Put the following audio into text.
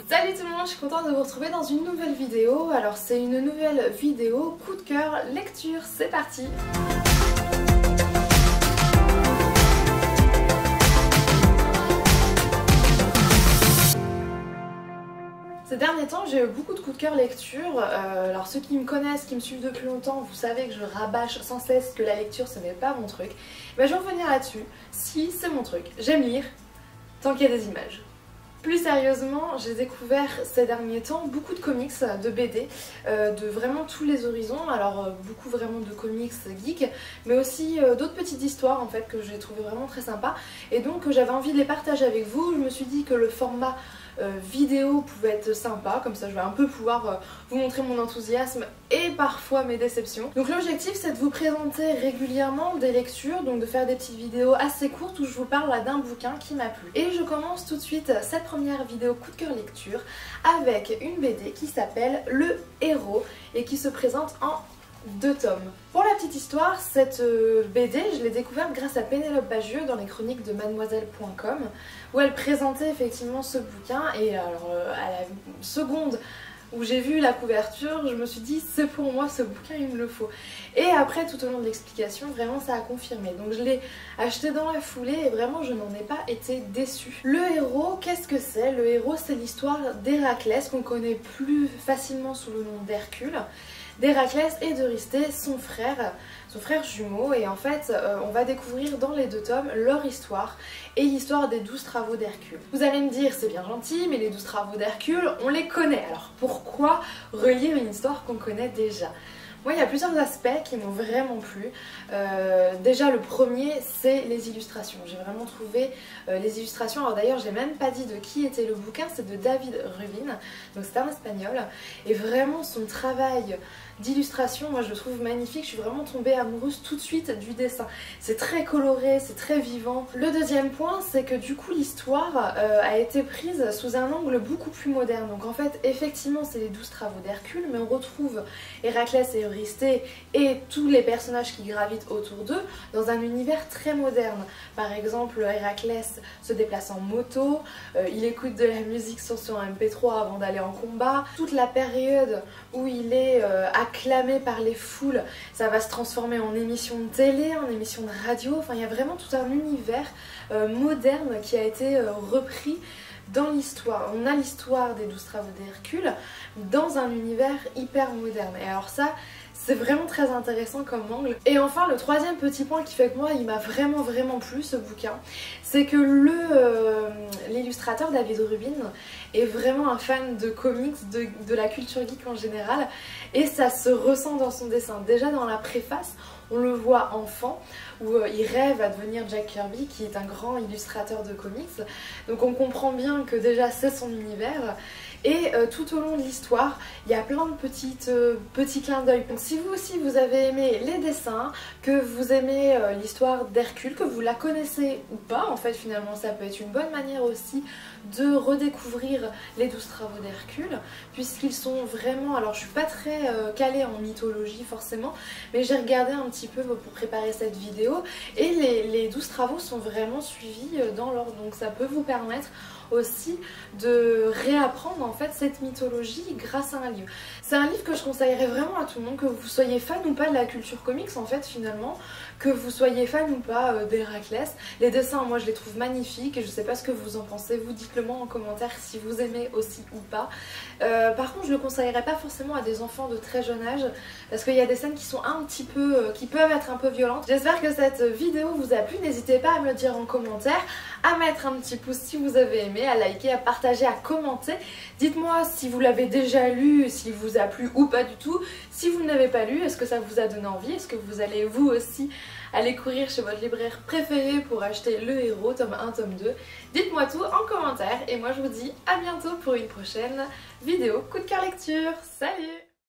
Salut tout le monde, je suis contente de vous retrouver dans une nouvelle vidéo. Alors c'est une nouvelle vidéo coup de cœur lecture, c'est parti. Ces derniers temps, j'ai eu beaucoup de coups de cœur lecture. Alors ceux qui me connaissent, qui me suivent depuis longtemps, vous savez que je rabâche sans cesse que la lecture ce n'est pas mon truc. Mais je vais revenir là-dessus. Si, c'est mon truc. J'aime lire, tant qu'il y a des images. Plus sérieusement, j'ai découvert ces derniers temps beaucoup de comics, de BD, de vraiment tous les horizons. Alors beaucoup vraiment de comics geeks, mais aussi d'autres petites histoires en fait que j'ai trouvé vraiment très sympa. Et donc j'avais envie de les partager avec vous. Je me suis dit que le format vidéo pouvait être sympa, comme ça je vais un peu pouvoir vous montrer mon enthousiasme et parfois mes déceptions. Donc l'objectif c'est de vous présenter régulièrement des lectures, donc de faire des petites vidéos assez courtes où je vous parle d'un bouquin qui m'a plu. Et je commence tout de suite cette première vidéo coup de cœur lecture avec une BD qui s'appelle Le Héros et qui se présente en 2 tomes. Pour la petite histoire, cette BD, je l'ai découverte grâce à Pénélope Bagieux dans les chroniques de mademoiselle.com où elle présentait effectivement ce bouquin et alors à la seconde où j'ai vu la couverture, je me suis dit c'est pour moi ce bouquin, il me le faut. Et après tout au long de l'explication, vraiment ça a confirmé. Donc je l'ai acheté dans la foulée et vraiment je n'en ai pas été déçue. Le Héros, qu'est-ce que c'est? Le Héros, c'est l'histoire d'Héraclès qu'on connaît plus facilement sous le nom d'Hercule. D'Héraclès et d'Eurysthée, son frère jumeau, et en fait on va découvrir dans les 2 tomes leur histoire et l'histoire des 12 travaux d'Hercule. Vous allez me dire c'est bien gentil mais les 12 travaux d'Hercule on les connaît, alors pourquoi relire une histoire qu'on connaît déjà? Moi il y a plusieurs aspects qui m'ont vraiment plu. Déjà le premier c'est les illustrations. J'ai vraiment trouvé les illustrations, alors d'ailleurs j'ai même pas dit de qui était le bouquin, c'est de David Rubin, donc c'est un espagnol, et vraiment son travail d'illustration, moi je le trouve magnifique, je suis vraiment tombée amoureuse tout de suite du dessin. C'est très coloré, c'est très vivant. Le deuxième point c'est que du coup l'histoire a été prise sous un angle beaucoup plus moderne. Donc en fait effectivement c'est les 12 travaux d'Hercule, mais on retrouve Héraclès et Eurysthée et tous les personnages qui gravitent autour d'eux dans un univers très moderne. Par exemple Héraclès se déplace en moto, il écoute de la musique sur son MP3 avant d'aller en combat. Toute la période où il est acclamé par les foules, ça va se transformer en émission de télé, en émission de radio, enfin il y a vraiment tout un univers moderne qui a été repris dans l'histoire. On a l'histoire des 12 travaux d'Hercule dans un univers hyper moderne, et alors ça c'est vraiment très intéressant comme angle. Et enfin le troisième petit point qui fait que moi il m'a vraiment plu ce bouquin, c'est que l'illustrateur David Rubin est vraiment un fan de comics, de la culture geek en général, et ça se ressent dans son dessin. Déjà dans la préface on le voit enfant où il rêve à devenir Jack Kirby qui est un grand illustrateur de comics, donc on comprend bien que déjà c'est son univers. Et tout au long de l'histoire, il y a plein de petits clins d'œil. Donc si vous aussi vous avez aimé les dessins, que vous aimez l'histoire d'Hercule, que vous la connaissez ou pas, en fait finalement ça peut être une bonne manière aussi de redécouvrir les 12 travaux d'Hercule, puisqu'ils sont vraiment, alors je suis pas très calée en mythologie forcément, mais j'ai regardé un petit peu pour préparer cette vidéo, et les 12 travaux sont vraiment suivis dans l'ordre, donc ça peut vous permettre aussi de réapprendre en fait cette mythologie grâce à un livre. C'est un livre que je conseillerais vraiment à tout le monde, que vous soyez fan ou pas de la culture comics en fait finalement, que vous soyez fan ou pas d'Héraclès. Les dessins moi je les trouve magnifiques et je sais pas ce que vous en pensez, vous dites-le moi en commentaire si vous aimez aussi ou pas. Par contre je le conseillerais pas forcément à des enfants de très jeune âge parce qu'il y a des scènes qui sont un petit peu, qui peuvent être un peu violentes. J'espère que cette vidéo vous a plu, n'hésitez pas à me le dire en commentaire, à mettre un petit pouce si vous avez aimé, à liker, à partager, à commenter. Dites-moi si vous l'avez déjà lu, s'il vous a plu ou pas du tout. Si vous ne l'avez pas lu, est-ce que ça vous a donné envie? Est-ce que vous allez vous aussi aller courir chez votre libraire préféré pour acheter Le Héros, tome 1, tome 2? Dites-moi tout en commentaire et moi je vous dis à bientôt pour une prochaine vidéo coup de cœur lecture. Salut!